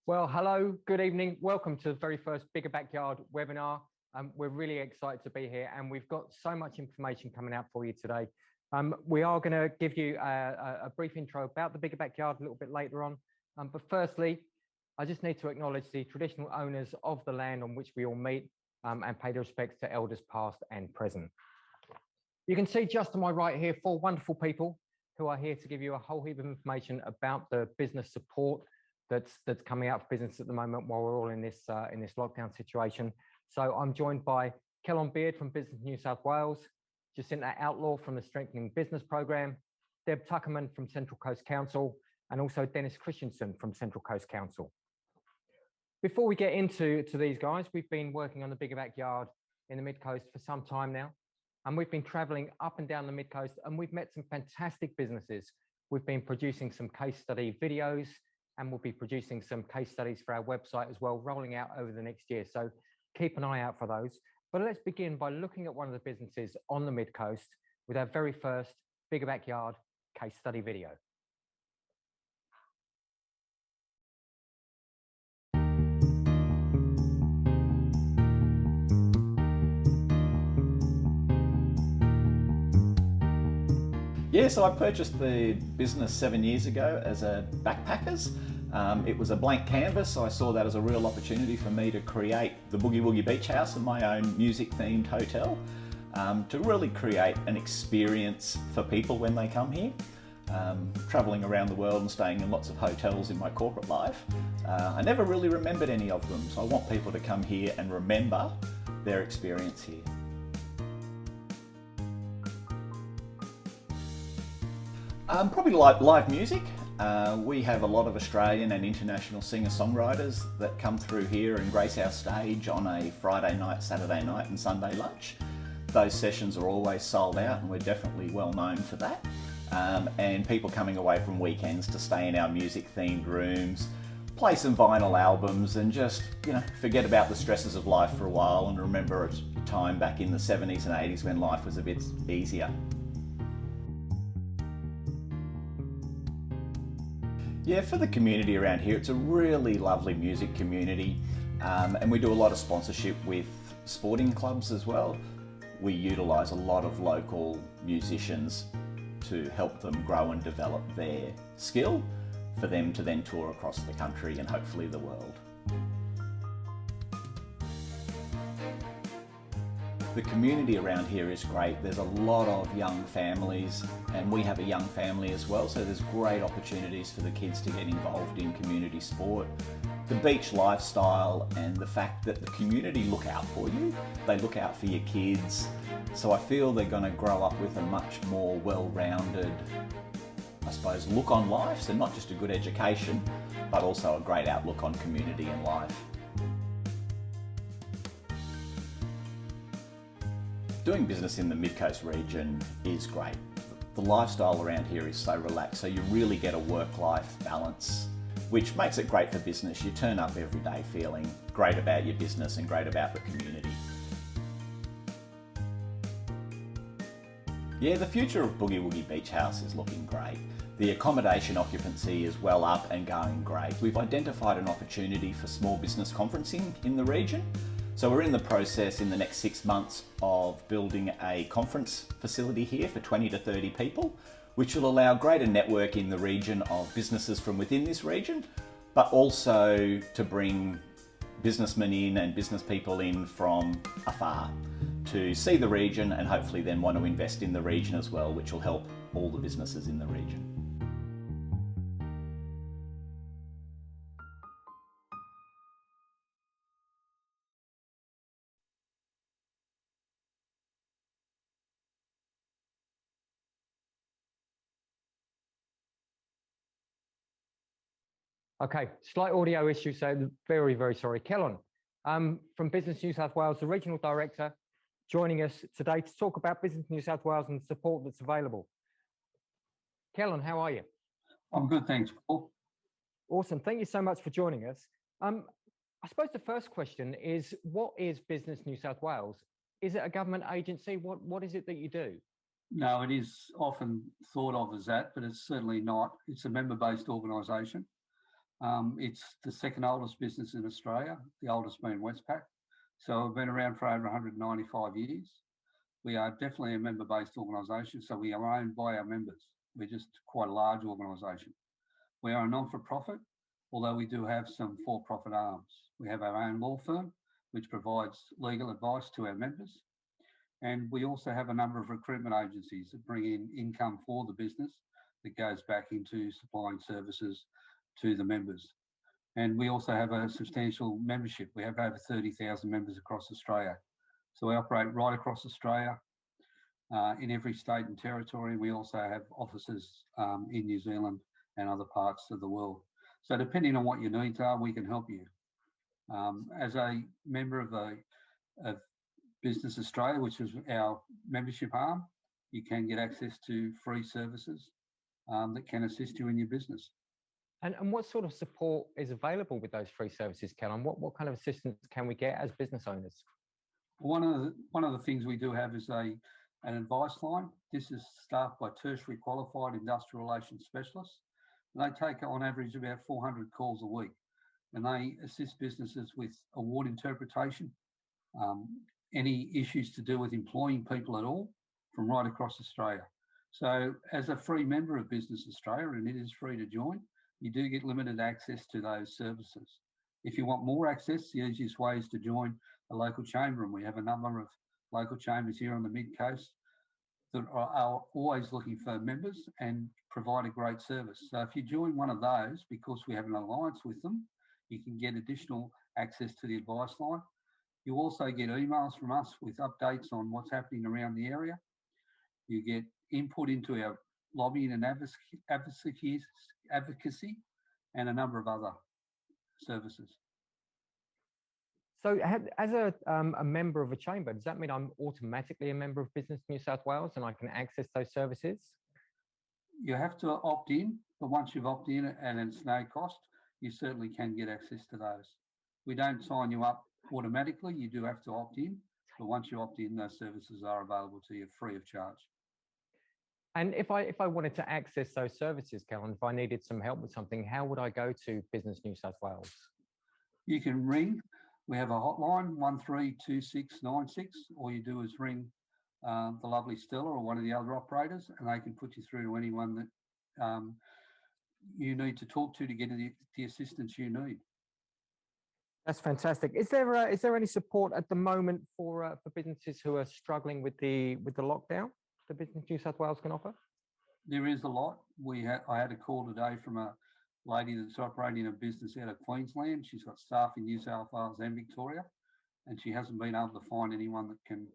Well, hello, good evening. Welcome to the very first Bigger Backyard webinar. We're really excited to be here, and we've got so much information coming out for you today. We are going to give you a brief intro about the Bigger Backyard a little bit later on. But firstly, I just need to acknowledge the traditional owners of the land on which we all meet and pay the respects to elders past and present. You can see just to my right here 4 wonderful people who are here to give you a whole heap of information about the business support that's coming out for business at the moment while we're all in this lockdown situation. So I'm joined by Kellon Beard from Business New South Wales, Jacinta Outlaw from the Strengthening Business Programme, Deb Tuckerman from Central Coast Council, and also Dennis Christensen from Central Coast Council. Before we get into these guys, we've been working on the Bigger Backyard in the Mid-Coast for some time now, and we've been travelling up and down the Mid-Coast, and we've met some fantastic businesses. We've been producing some case study videos, and we'll be producing some case studies for our website as well, rolling out over the next year. So keep an eye out for those. But let's begin by looking at one of the businesses on the Mid-Coast with our very first Bigger Backyard case study video. Yeah, so I purchased the business 7 years ago as a backpackers. It was a blank canvas, so I saw that as a real opportunity for me to create the Boogie Woogie Beach House and my own music-themed hotel, to really create an experience for people when they come here. Travelling around the world and staying in lots of hotels in my corporate life, I never really remembered any of them, so I want people to come here and remember their experience here. Probably like live music. We have a lot of Australian and international singer-songwriters that come through here and grace our stage on a Friday night, Saturday night and Sunday lunch. Those sessions are always sold out and we're definitely well known for that. And people coming away from weekends to stay in our music-themed rooms, play some vinyl albums and just, forget about the stresses of life for a while and remember a time back in the 70s and 80s when life was a bit easier. Yeah, for the community around here, it's a really lovely music community, and we do a lot of sponsorship with sporting clubs as well. We utilise a lot of local musicians to help them grow and develop their skill for them to then tour across the country and hopefully the world. The community around here is great. There's a lot of young families and we have a young family as well, so there's great opportunities for the kids to get involved in community sport. The beach lifestyle and the fact that the community look out for you, they look out for your kids, so I feel they're going to grow up with a much more well-rounded, I suppose, look on life, so not just a good education, but also a great outlook on community and life. Doing business in the Mid-Coast region is great. The lifestyle around here is so relaxed, so you really get a work-life balance, which makes it great for business. You turn up every day feeling great about your business and great about the community. Yeah, the future of Boogie Woogie Beach House is looking great. The accommodation occupancy is well up and going great. We've identified an opportunity for small business conferencing in the region. So we're in the process in the next 6 months of building a conference facility here for 20 to 30 people, which will allow greater network in the region of businesses from within this region, but also to bring businessmen in and business people in from afar to see the region and hopefully then want to invest in the region as well, which will help all the businesses in the region. Okay, slight audio issue, so very, very sorry. Kellon, from Business New South Wales, the Regional Director, joining us today to talk about Business New South Wales and the support that's available. Kellon, how are you? I'm good, thanks, Paul. Awesome, thank you so much for joining us. I suppose the first question is, what is Business New South Wales? Is it a government agency? What is it that you do? No, it is often thought of as that, but it's certainly not. It's a member-based organisation. It's the second oldest business in Australia, the oldest being Westpac. So we've been around for over 195 years. We are definitely a member-based organisation, so we are owned by our members. We're just quite a large organisation. We are a non-for-profit, although we do have some for-profit arms. We have our own law firm, which provides legal advice to our members. And we also have a number of recruitment agencies that bring in income for the business that goes back into supplying services to the members. And we also have a substantial membership. We have over 30,000 members across Australia. So we operate right across Australia in every state and territory. We also have offices in New Zealand and other parts of the world. So depending on what your needs are, we can help you. As a member of Business Australia, which is our membership arm, you can get access to free services that can assist you in your business. And what sort of support is available with those free services, Callum? What kind of assistance can we get as business owners? One of the things we do have is an advice line. This is staffed by tertiary qualified industrial relations specialists. And they take on average about 400 calls a week. And they assist businesses with award interpretation, any issues to do with employing people at all from right across Australia. So as a free member of Business Australia, and it is free to join, you do get limited access to those services. If you want more access, the easiest way is to join a local chamber, and we have a number of local chambers here on the MidCoast that are always looking for members and provide a great service. So if you join one of those, because we have an alliance with them, you can get additional access to the advice line. You also get emails from us with updates on what's happening around the area. You get input into our lobbying and advocacy and a number of other services. So as a member of a chamber, does that mean I'm automatically a member of Business New South Wales and I can access those services? You have to opt in, but once you've opted in and it's no cost, you certainly can get access to those. We don't sign you up automatically. You do have to opt in, but once you opt in, those services are available to you free of charge. And if I wanted to access those services, Callum, if I needed some help with something, how would I go to Business New South Wales? You can ring. We have a hotline, 132696. All you do is ring the lovely Stella or one of the other operators, and they can put you through to anyone that you need to talk to get the assistance you need. That's fantastic. Is there any support at the moment for businesses who are struggling with the lockdown that Business New South Wales can offer? There is a lot. I had a call today from a lady that's operating a business out of Queensland. She's got staff in New South Wales and Victoria, and she hasn't been able to find anyone that can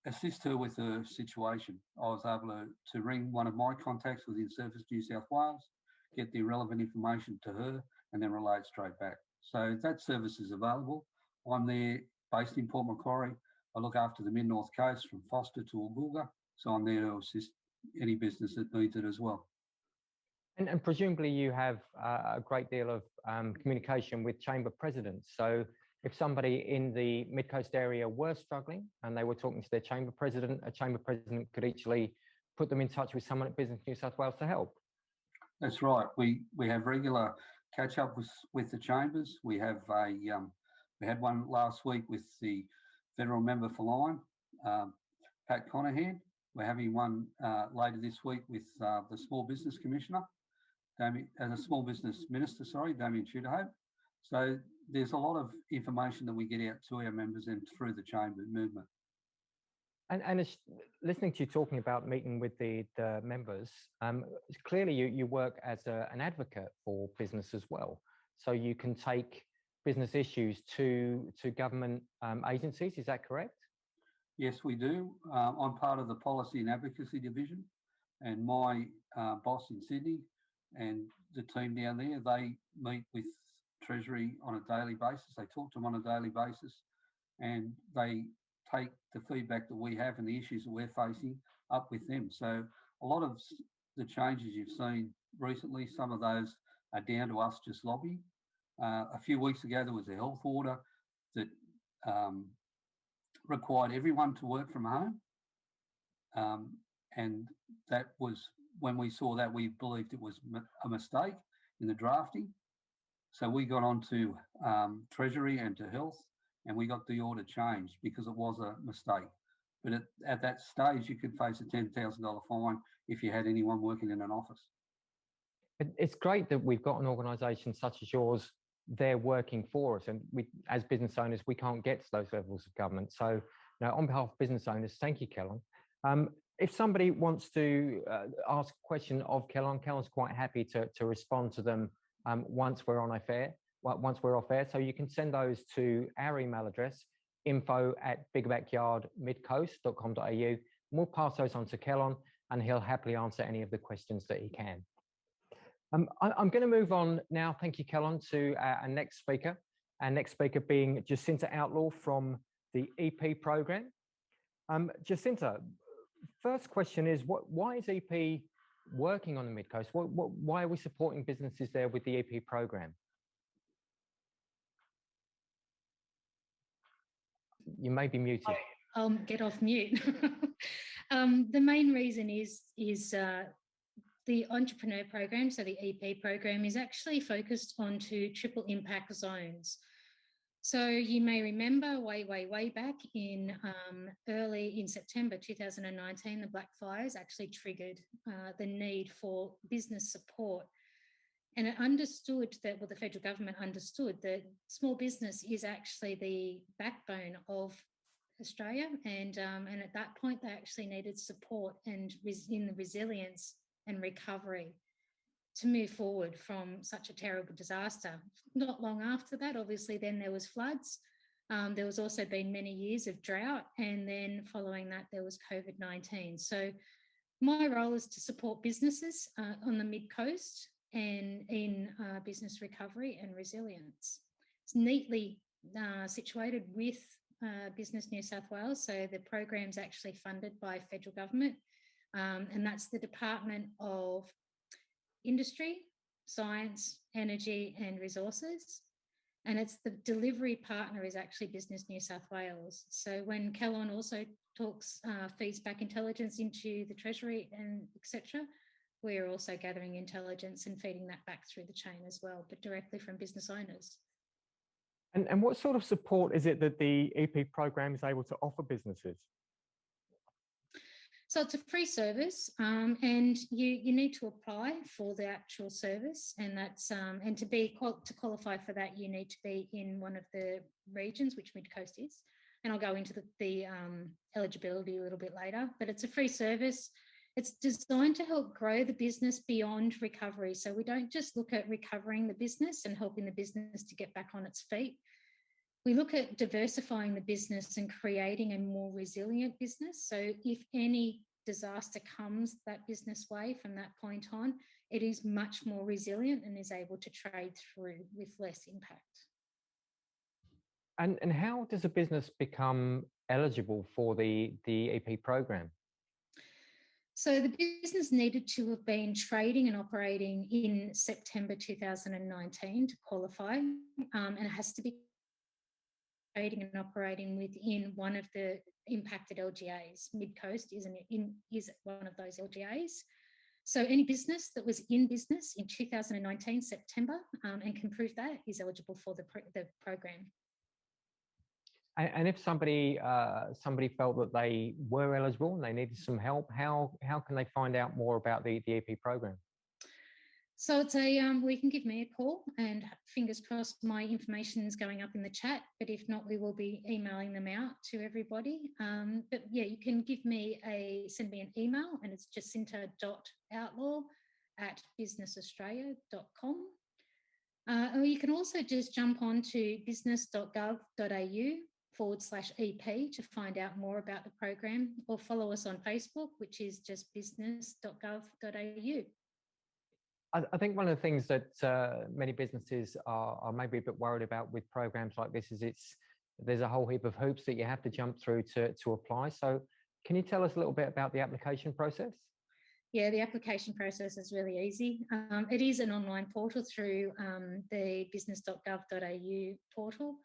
assist her with her situation. I was able to ring one of my contacts within Service New South Wales, get the relevant information to her, and then relay it straight back. So that service is available. I'm there, based in Port Macquarie. I look after the Mid-North Coast from Foster to Algooga, so I'm there to assist any business that needs it as well. And presumably you have a great deal of communication with chamber presidents. So if somebody in the Mid-Coast area were struggling and they were talking to their chamber president, a chamber president could easily put them in touch with someone at Business New South Wales to help. That's right. We have regular catch up with the chambers. We had one last week with the federal member for Lyme, Pat Conahan. We're having one later this week with the Small Business Commissioner, the Small Business Minister, Damien Tudorhope. So there's a lot of information that we get out to our members and through the chamber movement. And listening to you talking about meeting with the members, clearly you work as an advocate for business as well. So you can take business issues to government agencies, is that correct? Yes, we do. I'm part of the Policy and Advocacy Division, and my boss in Sydney and the team down there, they meet with Treasury on a daily basis. They talk to them on a daily basis, and they take the feedback that we have and the issues that we're facing up with them. So a lot of the changes you've seen recently, some of those are down to us just lobbying. A few weeks ago, there was a health order that required everyone to work from home. And that was, when we saw that, we believed it was a mistake. in the drafting. So we got onto Treasury and to Health, and we got the order changed because it was a mistake. But at that stage, you could face a $10,000 fine if you had anyone working in an office. It's great that we've got an organisation such as yours there working for us, and we, as business owners, we can't get to those levels of government. So, on behalf of business owners, thank you, Kellon. If somebody wants to ask a question of Kellon, Kellon's quite happy to respond to them once we're on air. Once we're off air, so you can send those to our email address, info@bigbackyardmidcoast.com.au, and we'll pass those on to Kellon, and he'll happily answer any of the questions that he can. I'm going to move on now, thank you, Kellon, to our next speaker. Our next speaker being Jacinta Outlaw from the EP program. Jacinta, first question is, why is EP working on the Mid-Coast? Why are we supporting businesses there with the EP program? You may be muted. I'll get off mute. The main reason is the entrepreneur program, so the EP program, is actually focused onto triple impact zones. So you may remember way back in early in September 2019, the Black Fires actually triggered the need for business support. And it understood that, well, the federal government understood that small business is actually the backbone of Australia. And at that point, they actually needed support and in the resilience and recovery to move forward from such a terrible disaster. Not long after that, obviously, then there was floods. There was also been many years of drought. And then following that, there was COVID-19. So my role is to support businesses on the Mid-Coast and in business recovery and resilience. It's neatly situated with Business New South Wales. So the program's actually funded by federal government, and that's the Department of Industry, Science, Energy and Resources. And it's the delivery partner is actually Business New South Wales. So when Kellon also feeds back intelligence into the Treasury and etc., we're also gathering intelligence and feeding that back through the chain as well, but directly from business owners. And what sort of support is it that the EP program is able to offer businesses? So it's a free service, and you need to apply for the actual service, and that's and to qualify for that, you need to be in one of the regions, which Mid-Coast is. And I'll go into the eligibility a little bit later, but it's a free service. It's designed to help grow the business beyond recovery. So we don't just look at recovering the business and helping the business to get back on its feet. We look at diversifying the business and creating a more resilient business. So if any disaster comes that business way from that point on, it is much more resilient and is able to trade through with less impact. And how does a business become eligible for the EP program? So the business needed to have been trading and operating in September 2019 to qualify, and it has to be trading and operating within one of the impacted LGAs. Mid-Coast is one of those LGAs. So any business that was in business in 2019 September and can prove that is eligible for the program. And if somebody felt that they were eligible and they needed some help, how can they find out more about the EP program? So it's we can give me a call, and fingers crossed my information is going up in the chat, but if not, we will be emailing them out to everybody. But yeah, you can send me an email, and it's jacinta.outlaw@businessaustralia.com. Or you can also just jump on to business.gov.au/EP to find out more about the program, or follow us on Facebook, which is just business.gov.au. I think one of the things that many businesses are maybe a bit worried about with programs like this is there's a whole heap of hoops that you have to jump through to apply. So can you tell us a little bit about the application process? Yeah, the application process is really easy. It is an online portal through the business.gov.au portal.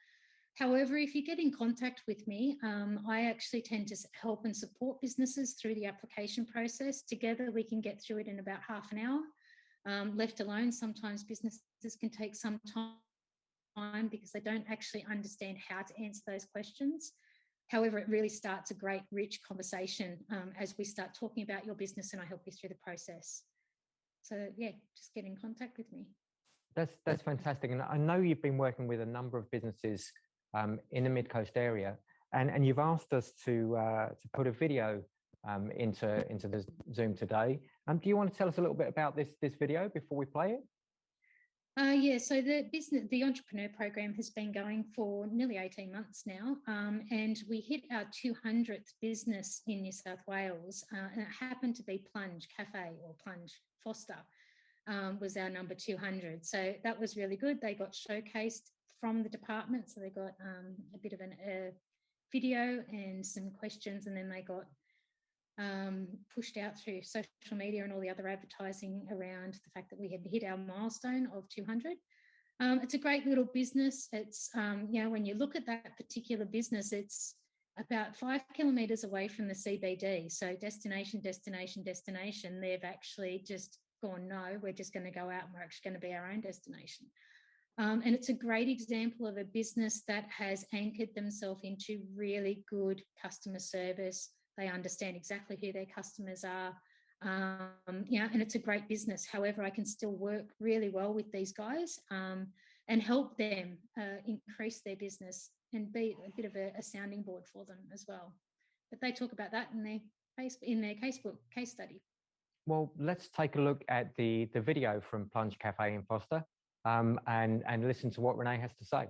However, if you get in contact with me, I actually tend to help and support businesses through the application process. Together, we can get through it in about half an hour. Left alone, sometimes businesses can take some time because they don't actually understand how to answer those questions. However, it really starts a great, rich conversation as we start talking about your business, and I help you through the process. So yeah, just get in contact with me. That's fantastic. And I know you've been working with a number of businesses in the MidCoast area, and you've asked us to put a video into the Zoom today. Do you want to tell us a little bit about this video before we play it? Yeah, so the entrepreneur program has been going for nearly 18 months now, and we hit our 200th business in New South Wales, and it happened to be Plunge Cafe, or Plunge Foster was our number 200. So that was really good. They got showcased from the department, so they got a bit of a video and some questions, and then they got pushed out through social media and all the other advertising around the fact that we had hit our milestone of 200. It's a great little business. It's, when you look at that particular business, it's about 5 kilometres away from the CBD. So destination. They've actually just gone, no, we're just going to go out and we're actually going to be our own destination. And it's a great example of a business that has anchored themselves into really good customer service. They understand exactly who their customers are, and it's a great business. However, I can still work really well with these guys and help them increase their business and be a bit of a sounding board for them as well. But they talk about that in their casebook case study. Well, let's take a look at the video from Plunge Cafe in Foster and listen to what Renee has to say.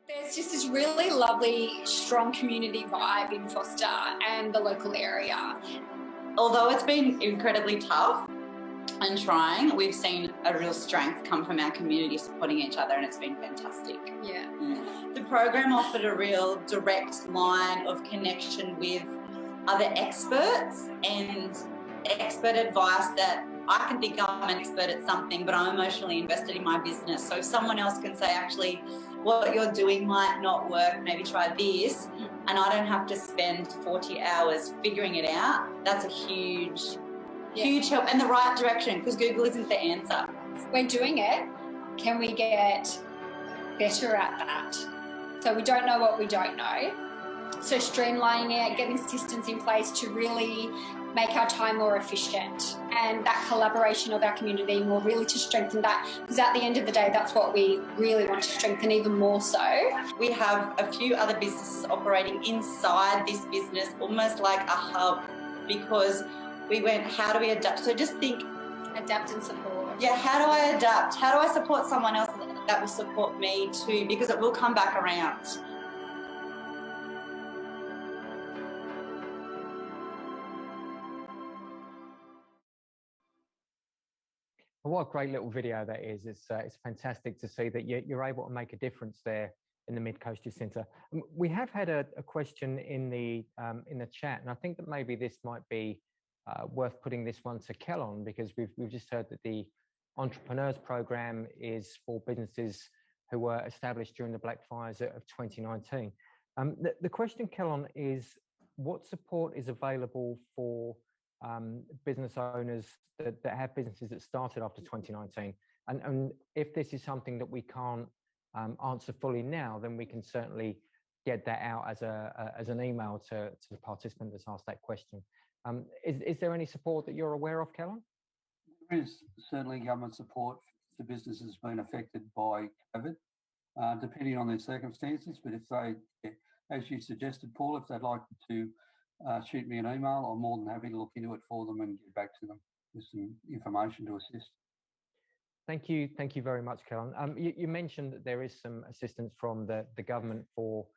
There's just this really lovely, strong community vibe in Foster and the local area. Although it's been incredibly tough and trying, we've seen a real strength come from our community supporting each other, and it's been fantastic. Yeah. The program offered a real direct line of connection with other experts and expert advice that I can think I'm an expert at something, but I'm emotionally invested in my business. So if someone else can say, actually, what you're doing might not work, maybe try this, and I don't have to spend 40 hours figuring it out, that's a huge help, and the right direction, because Google isn't the answer. We're doing it. Can we get better at that? So we don't know what we don't know. So streamlining it, getting systems in place to really make our time more efficient, and that collaboration of our community more, really to strengthen that, because at the end of the day, that's what we really want to strengthen even more so. We have a few other businesses operating inside this business, almost like a hub, because we went, how do we adapt? So just think, adapt and support. Yeah, how do I adapt? How do I support someone else that will support me too? Because it will come back around. What a great little video that is. It's fantastic to see that you're able to make a difference there in the MidCoast Youth Centre. We have had a question in the chat, and I think that maybe this might be worth putting this one to Kel on, because we've just heard that the Entrepreneurs Program is for businesses who were established during the Black Fires of 2019. The question, Kel, is what support is available for business owners that have businesses that started after 2019, and if this is something that we can't answer fully now, then we can certainly get that out as an email to the participant that's asked that question. Is there any support that you're aware of, Kellen? There is certainly government support for businesses being affected by COVID, depending on their circumstances. But if they, as you suggested, Paul, if they'd like to shoot me an email, I'm more than happy to look into it for them and get back to them with some information to assist. Thank you very much, Kellen. You mentioned that there is some assistance from the government for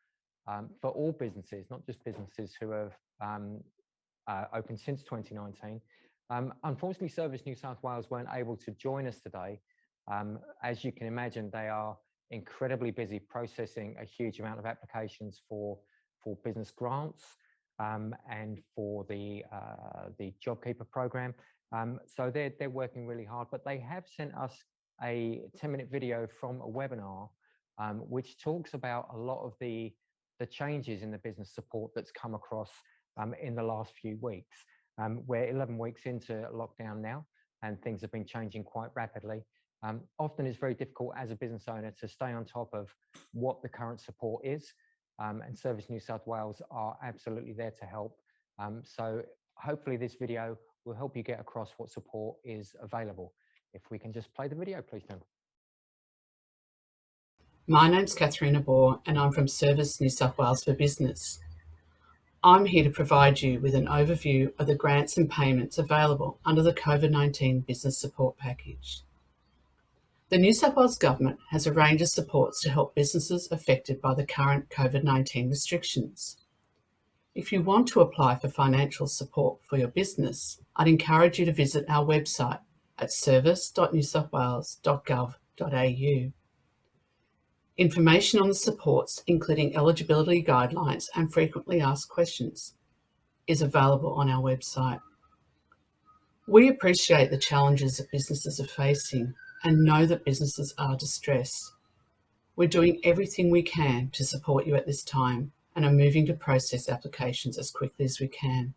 all businesses, not just businesses who have opened since 2019. Unfortunately, Service New South Wales weren't able to join us today. As you can imagine, they are incredibly busy processing a huge amount of applications for business grants and for the JobKeeper program. So they're working really hard, but they have sent us a 10-minute video from a webinar which talks about a lot of the changes in the business support that's come across in the last few weeks. We're 11 weeks into lockdown now, and things have been changing quite rapidly. Often it's very difficult as a business owner to stay on top of what the current support is, and Service New South Wales are absolutely there to help. So hopefully this video will help you get across what support is available. If we can just play the video, please, Tim. My name's Katharina Bohr and I'm from Service New South Wales for Business. I'm here to provide you with an overview of the grants and payments available under the COVID-19 Business Support Package. The New South Wales Government has a range of supports to help businesses affected by the current COVID-19 restrictions. If you want to apply for financial support for your business, I'd encourage you to visit our website at service.newsouthwales.gov.au. Information on the supports, including eligibility guidelines and frequently asked questions, is available on our website. We appreciate the challenges that businesses are facing and know that businesses are distressed. We're doing everything we can to support you at this time and are moving to process applications as quickly as we can.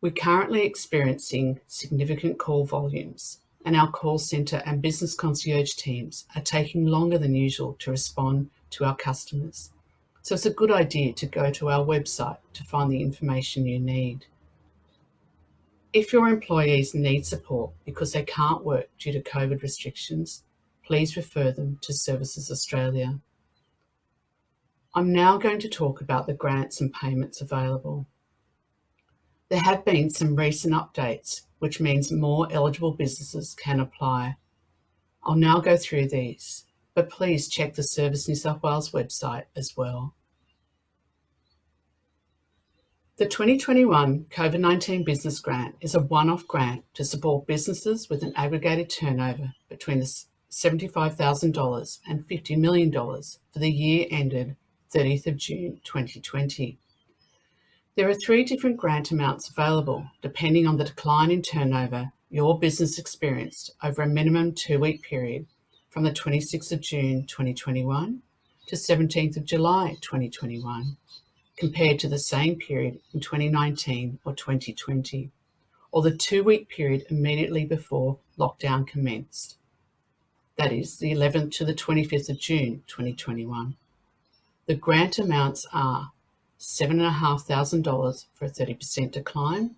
We're currently experiencing significant call volumes, and our call centre and business concierge teams are taking longer than usual to respond to our customers. So it's a good idea to go to our website to find the information you need. If your employees need support because they can't work due to COVID restrictions, please refer them to Services Australia. I'm now going to talk about the grants and payments available. There have been some recent updates, which means more eligible businesses can apply. I'll now go through these, but please check the Service New South Wales website as well. The 2021 COVID-19 Business Grant is a one-off grant to support businesses with an aggregated turnover between $75,000 and $50 million for the year ended 30th of June 2020. There are 3 different grant amounts available depending on the decline in turnover your business experienced over a minimum 2-week period from the 26th of June 2021 to 17th of July 2021, compared to the same period in 2019 or 2020, or the 2-week period immediately before lockdown commenced. That is, the 11th to the 25th of June 2021. The grant amounts are $7,500 for a 30% decline,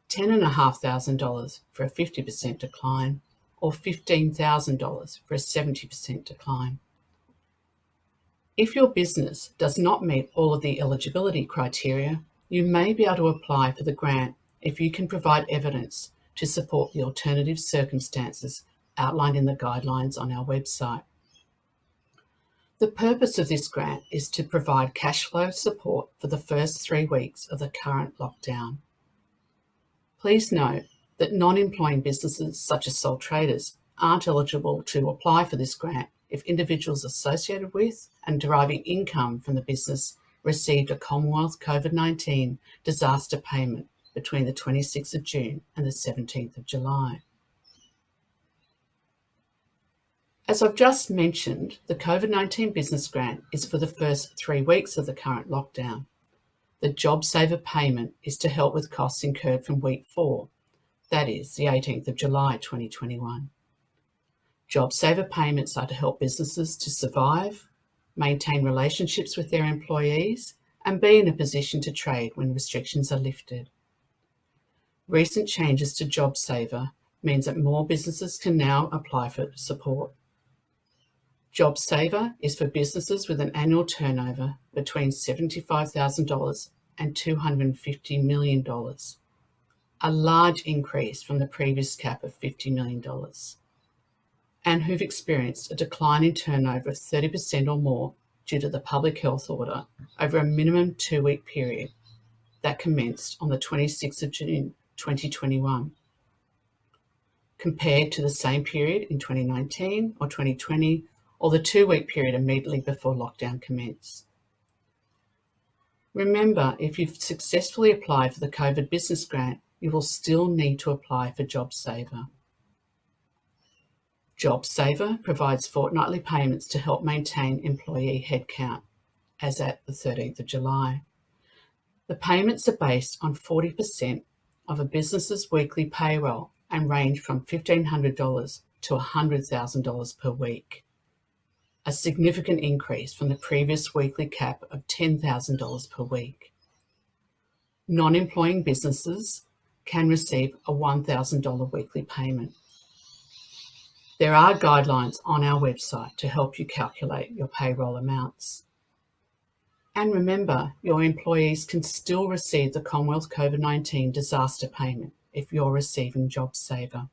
$10,500 for a 50% decline, or $15,000 for a 70% decline. If your business does not meet all of the eligibility criteria, you may be able to apply for the grant if you can provide evidence to support the alternative circumstances outlined in the guidelines on our website. The purpose of this grant is to provide cash flow support for the first 3 weeks of the current lockdown. Please note that non-employing businesses such as sole traders aren't eligible to apply for this grant if individuals associated with and deriving income from the business received a Commonwealth COVID-19 disaster payment between the 26th of June and the 17th of July. As I've just mentioned, the COVID-19 Business Grant is for the first 3 weeks of the current lockdown. The JobSaver payment is to help with costs incurred from week 4, that is, the 18th of July 2021. JobSaver payments are to help businesses to survive, maintain relationships with their employees, and be in a position to trade when restrictions are lifted. Recent changes to JobSaver means that more businesses can now apply for support. JobSaver is for businesses with an annual turnover between $75,000 and $250 million, a large increase from the previous cap of $50 million, and who've experienced a decline in turnover of 30% or more due to the public health order over a minimum 2-week period that commenced on the 26th of June 2021, compared to the same period in 2019 or 2020, or the 2-week period immediately before lockdown commenced. Remember, if you've successfully applied for the COVID Business Grant, you will still need to apply for JobSaver. JobSaver provides fortnightly payments to help maintain employee headcount, as at the 13th of July. The payments are based on 40% of a business's weekly payroll and range from $1,500 to $100,000 per week, a significant increase from the previous weekly cap of $10,000 per week. Non-employing businesses can receive a $1,000 weekly payment. There are guidelines on our website to help you calculate your payroll amounts. And remember, your employees can still receive the Commonwealth COVID-19 disaster payment if you're receiving JobSaver.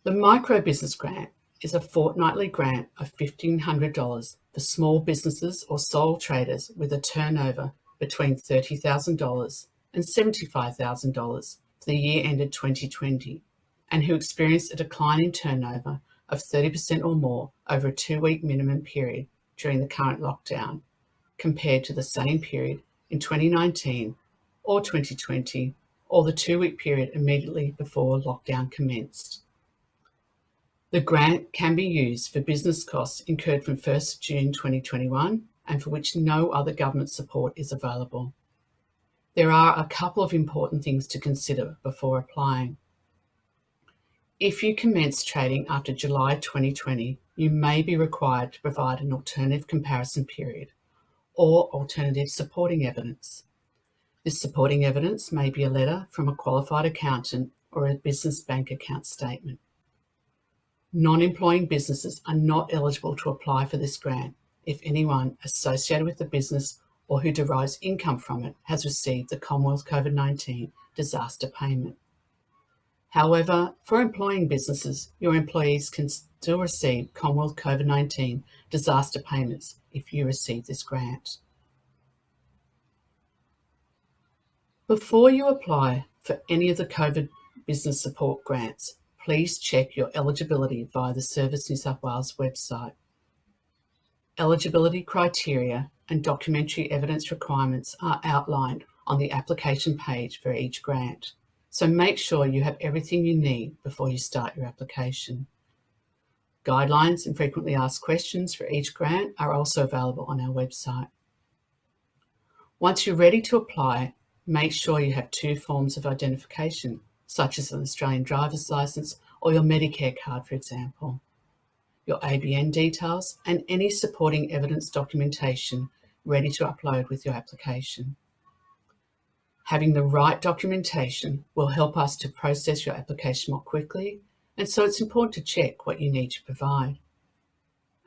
The Micro Business Grant is a fortnightly grant of $1,500 for small businesses or sole traders with a turnover between $30,000 and $75,000 for the year ended 2020, and who experienced a decline in turnover of 30% or more over a 2-week minimum period during the current lockdown, compared to the same period in 2019 or 2020, or the 2-week period immediately before lockdown commenced. The grant can be used for business costs incurred from 1st June 2021 and for which no other government support is available. There are a couple of important things to consider before applying. If you commence trading after July 2020, you may be required to provide an alternative comparison period or alternative supporting evidence. This supporting evidence may be a letter from a qualified accountant or a business bank account statement. Non-employing businesses are not eligible to apply for this grant if anyone associated with the business or who derives income from it has received the Commonwealth COVID-19 disaster payment. However, for employing businesses, your employees can still receive Commonwealth COVID-19 disaster payments if you receive this grant. Before you apply for any of the COVID business support grants, please check your eligibility via the Service New South Wales website. Eligibility criteria and documentary evidence requirements are outlined on the application page for each grant, so make sure you have everything you need before you start your application. Guidelines and frequently asked questions for each grant are also available on our website. Once you're ready to apply, make sure you have 2 forms of identification, such as an Australian driver's licence or your Medicare card, for example, your ABN details and any supporting evidence documentation ready to upload with your application. Having the right documentation will help us to process your application more quickly, and so it's important to check what you need to provide.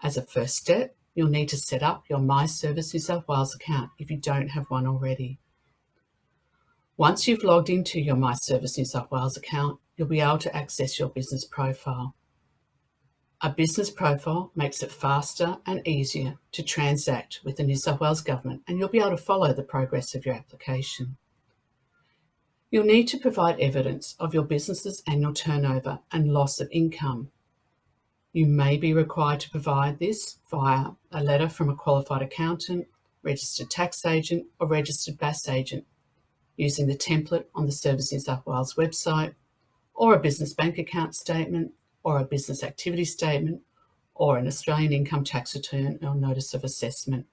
As a first step, you'll need to set up your My Service New South Wales account if you don't have one already. Once you've logged into your My Service New South Wales account, you'll be able to access your business profile. A business profile makes it faster and easier to transact with the New South Wales Government, and you'll be able to follow the progress of your application. You'll need to provide evidence of your business's annual turnover and loss of income. You may be required to provide this via a letter from a qualified accountant, registered tax agent, or registered BAS agent, using the template on the Service New South Wales website, or a business bank account statement, or a business activity statement, or an Australian income tax return or notice of assessment.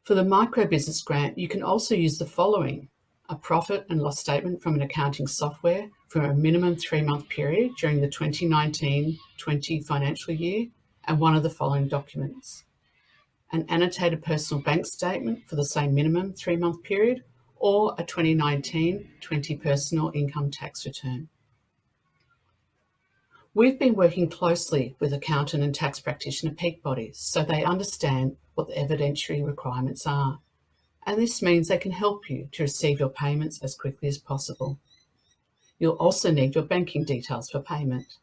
For the micro business grant, you can also use the following: a profit and loss statement from an accounting software for a minimum 3-month period during the 2019-20 financial year, and one of the following documents: an annotated personal bank statement for the same minimum 3-month period, or a 2019-20 personal income tax return. We've been working closely with accountant and tax practitioner peak bodies so they understand what the evidentiary requirements are, and this means they can help you to receive your payments as quickly as possible. You'll also need your banking details for payment.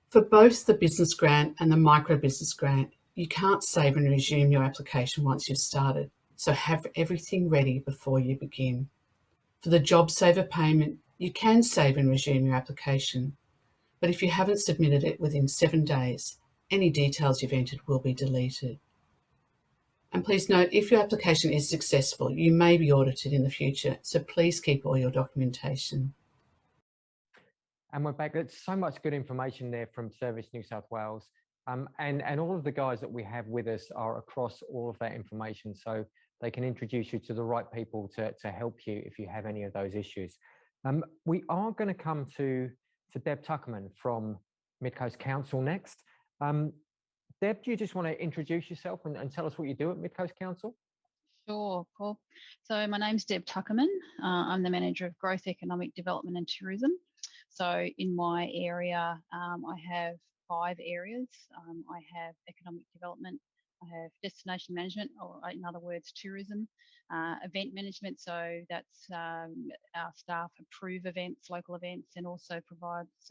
For both the business grant and the micro business grant, you can't save and resume your application once you've started, so have everything ready before you begin. For the JobSaver payment, you can save and resume your application, but if you haven't submitted it within 7 days, any details you've entered will be deleted. And please note, if your application is successful, you may be audited in the future, so please keep all your documentation. And we're back. There's so much good information there from Service New South Wales. And all of the guys that we have with us are across all of that information. So they can introduce you to the right people to help you if you have any of those issues. We are going to come to Deb Tuckerman from MidCoast Council next. Deb, do you just want to introduce yourself and tell us what you do at MidCoast Council? Sure, Paul. So my name's Deb Tuckerman. I'm the Manager of Growth, Economic Development and Tourism. So in my area, I have 5 areas. I have economic development, I have destination management, or in other words, tourism, event management. So that's our staff approve events, local events, and also provides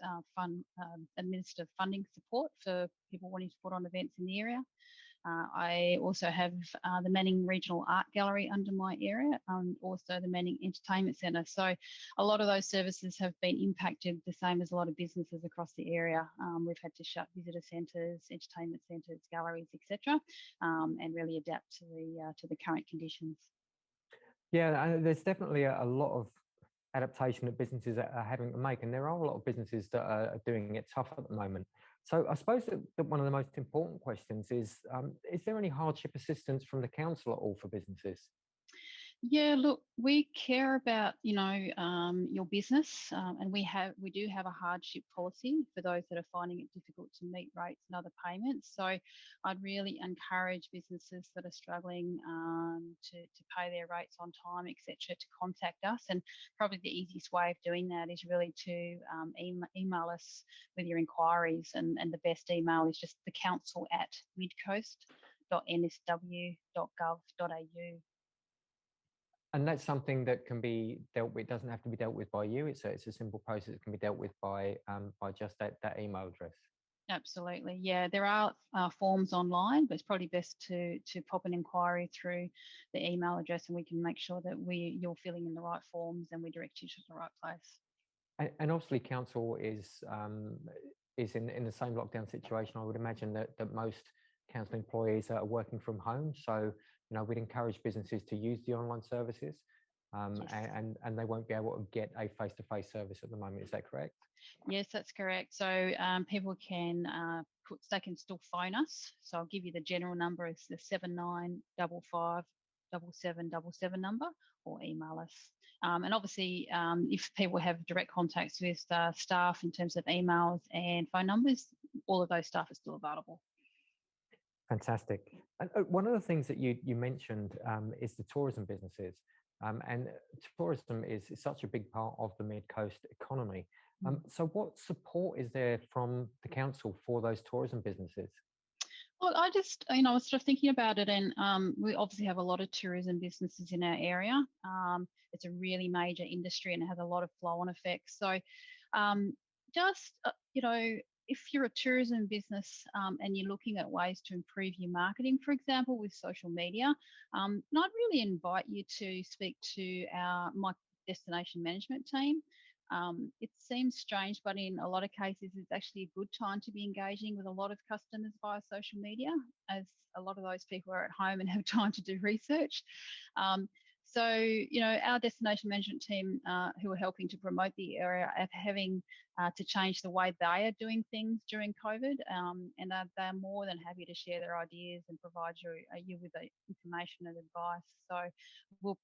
administer funding support for people wanting to put on events in the area. I also have the Manning Regional Art Gallery under my area, and also the Manning Entertainment Centre. So a lot of those services have been impacted the same as a lot of businesses across the area. We've had to shut visitor centres, entertainment centres, galleries, etc., and really adapt to the current conditions. Yeah, there's definitely a lot of adaptation that businesses are having to make, and there are a lot of businesses that are doing it tough at the moment. So I suppose that one of the most important questions is there any hardship assistance from the council at all for businesses? Yeah, look, we care about, your business, and we do have a hardship policy for those that are finding it difficult to meet rates and other payments. So I'd really encourage businesses that are struggling to pay their rates on time, etc., to contact us. And probably the easiest way of doing that is really to email us with your inquiries, and the best email is just the council@midcoast.nsw.gov.au. And that's something that can be dealt with. It doesn't have to be dealt with by you. It's a simple process that can be dealt with by just that email address. Absolutely, yeah. There are forms online, but it's probably best to pop an inquiry through the email address, and we can make sure that you're filling in the right forms and we direct you to the right place. And obviously, council is in the same lockdown situation. I would imagine that most council employees are working from home, so we'd encourage businesses to use the online services, Yes. and they won't be able to get a face-to-face service at the moment. Is that correct? Yes, that's correct. So people can they can still phone us. So I'll give you the general number. It's the 7955 7777 number, or email us. And obviously, if people have direct contacts with staff in terms of emails and phone numbers, all of those staff are still available. Fantastic. And one of the things that you mentioned is the tourism businesses, and tourism is such a big part of the Mid-Coast economy. So what support is there from the council for those tourism businesses? Well, I just, I was sort of thinking about it, and we obviously have a lot of tourism businesses in our area. It's a really major industry and it has a lot of flow-on effects. So if you're a tourism business and you're looking at ways to improve your marketing, for example, with social media, and I'd really invite you to speak to my destination management team. It seems strange, but in a lot of cases, it's actually a good time to be engaging with a lot of customers via social media, as a lot of those people are at home and have time to do research. So, our destination management team who are helping to promote the area are having to change the way they are doing things during COVID, and they're more than happy to share their ideas and provide you with the information and advice. So we'll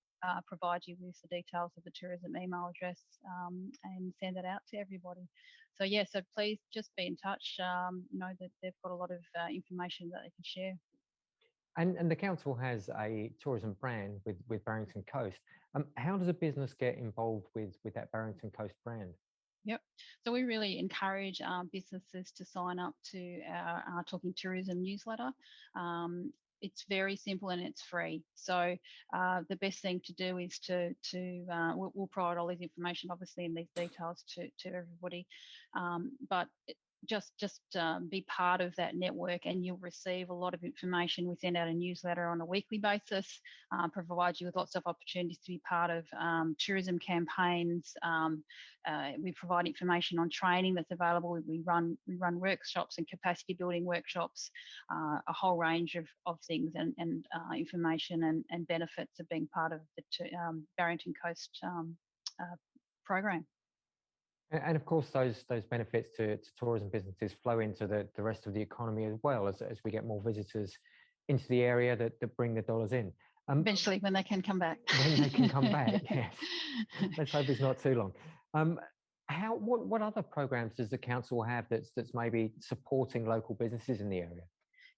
provide you with the details of the tourism email address and send that out to everybody. So yeah, so please just be in touch. That they've got a lot of information that they can share. And the council has a tourism brand with Barrington Coast. How does a business get involved with that Barrington Coast brand? Yep. So we really encourage businesses to sign up to our Talking Tourism newsletter. It's very simple and it's free. So the best thing to do is we'll provide all this information, obviously, and these details to everybody. But just be part of that network, and you'll receive a lot of information. We send out a newsletter on a weekly basis, provide you with lots of opportunities to be part of tourism campaigns. We provide information on training that's available. We run workshops and capacity building workshops, a whole range of things, and information and benefits of being part of the Barrington Coast program. And of course, those benefits to tourism businesses flow into the rest of the economy as well, as we get more visitors into the area that bring the dollars in. Eventually, when they can come back. When they can come back, yes. Let's hope it's not too long. What other programs does the council have that's maybe supporting local businesses in the area?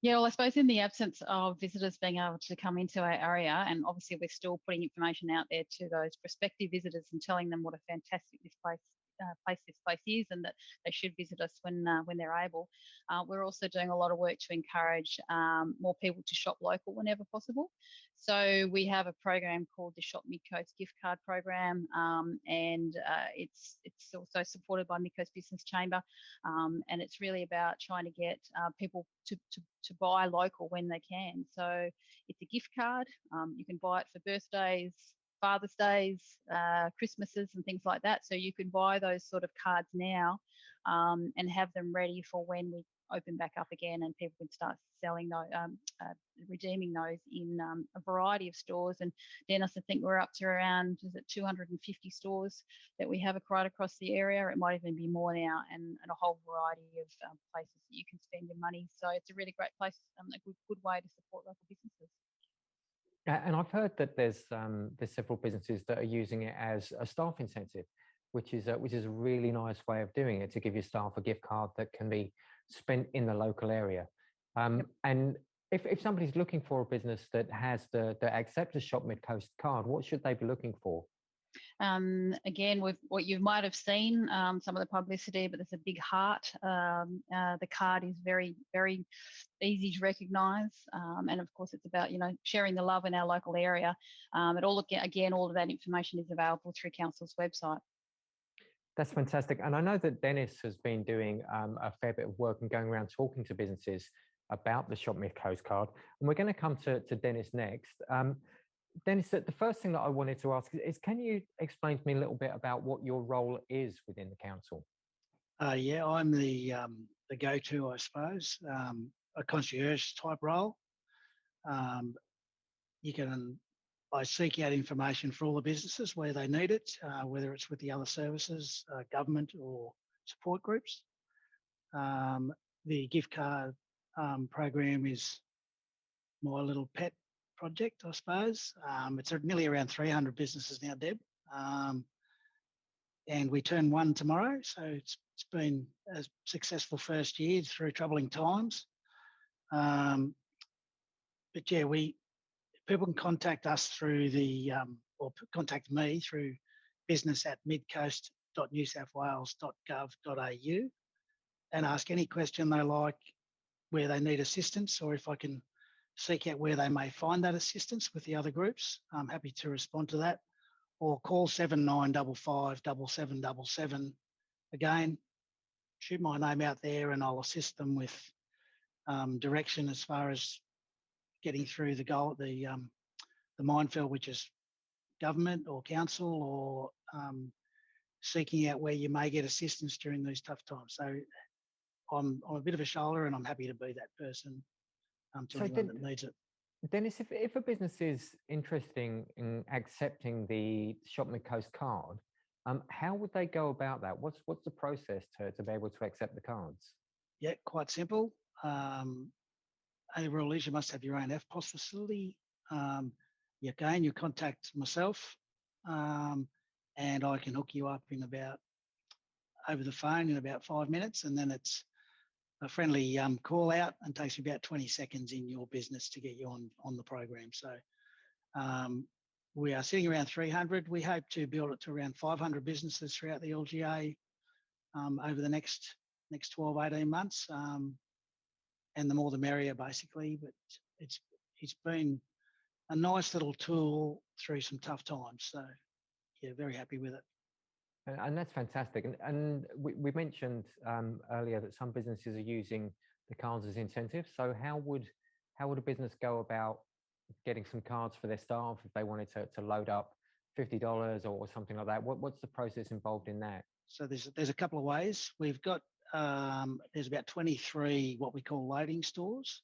Yeah, well, I suppose in the absence of visitors being able to come into our area, and obviously we're still putting information out there to those prospective visitors and telling them what a fantastic this place is, and that they should visit us when they're able. We're also doing a lot of work to encourage more people to shop local whenever possible. So we have a program called the Shop MidCoast gift card program, and it's also supported by MidCoast Business Chamber, and it's really about trying to get people to buy local when they can. So it's a gift card. You can buy it for birthdays, Father's Days, Christmases and things like that. So you can buy those sort of cards now and have them ready for when we open back up again, and people can start selling those, redeeming those in a variety of stores. And Dennis, I think we're up to around 250 stores that we have right across the area. It might even be more now, and a whole variety of places that you can spend your money. So it's a really great place, a good way to support local businesses. And I've heard that there's several businesses that are using it as a staff incentive, which is a really nice way of doing it, to give your staff a gift card that can be spent in the local area. And if somebody's looking for a business that accepts a Shop MidCoast card, what should they be looking for? Again, with what you might have seen, some of the publicity, but there's a big heart. The card is very, very easy to recognise, and of course, it's about sharing the love in our local area. All of that information is available through council's website. That's fantastic. And I know that Dennis has been doing a fair bit of work and going around talking to businesses about the Shop MidCoast card. And we're going to come to Dennis next. Dennis, the first thing that I wanted to ask is, can you explain to me a little bit about what your role is within the council? Yeah, I'm the go-to, I suppose, a concierge type role. I seek out information for all the businesses where they need it, whether it's with the other services, government or support groups. The gift card program is my little pet project, I suppose. It's nearly around 300 businesses now, Deb. And we turn one tomorrow. So it's been a successful first year through troubling times. But yeah, people can contact us through or contact me through business@midcoast.newsouthwales.gov.au and ask any question they like, where they need assistance, or if I can seek out where they may find that assistance with the other groups. I'm happy to respond to that. Or call 7955 7777. Again, shoot my name out there and I'll assist them with direction as far as getting through the minefield, which is government or council, or seeking out where you may get assistance during these tough times. So I'm a bit of a shoulder, and I'm happy to be that person to anyone that needs it. Dennis, if a business is interested in accepting the Shop MidCoast card, how would they go about that? What's the process to be able to accept the cards? Yeah, quite simple. Only rule is you must have your own FPOS facility. You contact myself, and I can hook you up over the phone in about 5 minutes, and then it's a friendly call out, and takes you about 20 seconds in your business to get you on the program. So we are sitting around 300. We hope to build it to around 500 businesses throughout the LGA over the next 12, 18 months. And the more the merrier, basically. But it's been a nice little tool through some tough times. So yeah, very happy with it. And that's fantastic. And we mentioned earlier that some businesses are using the cards as incentives. So how would a business go about getting some cards for their staff if they wanted to load up $50 or something like that? What's the process involved in that? So there's a couple of ways. We've got there's about 23 what we call loading stores,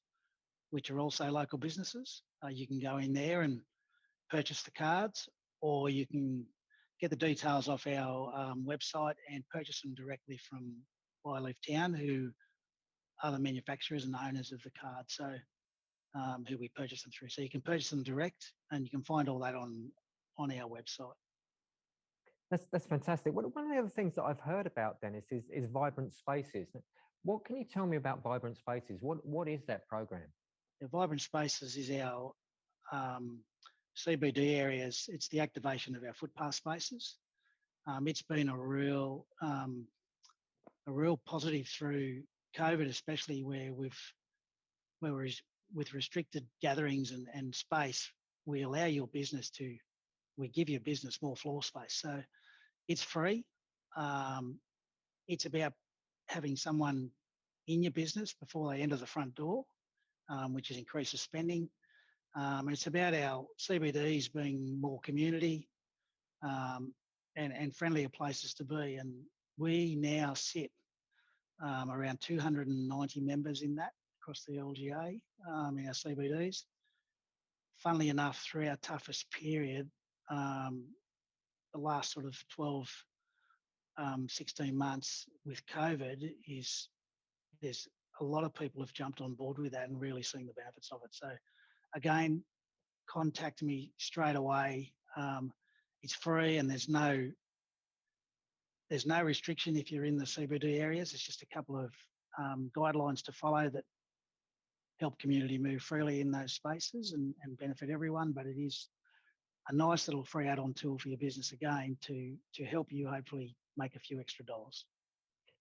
which are also local businesses. You can go in there and purchase the cards, or you can get the details off our website and purchase them directly from Leaf Town, who are the manufacturers and owners of the card. So who we purchase them through. So you can purchase them direct, and you can find all that on our website. That's fantastic. One of the other things that I've heard about, Dennis, is Vibrant Spaces. What can you tell me about Vibrant Spaces? What is that program? The Vibrant Spaces is our CBD areas. It's the activation of our footpath spaces. It's been a real positive through COVID, especially where with restricted gatherings and space, we allow your business we give your business more floor space. So it's free. It's about having someone in your business before they enter the front door, which is increases spending. It's about our CBDs being more community and friendlier places to be. And we now sit around 290 members in that across the LGA in our CBDs. Funnily enough, through our toughest period, the last sort of 12, 16 months with COVID, there's a lot of people have jumped on board with that and really seen the benefits of it. So again, contact me straight away. It's free and there's no restriction if you're in the CBD areas. It's just a couple of guidelines to follow that help community move freely in those spaces and benefit everyone. But it is a nice little free add-on tool for your business again to help you hopefully make a few extra dollars.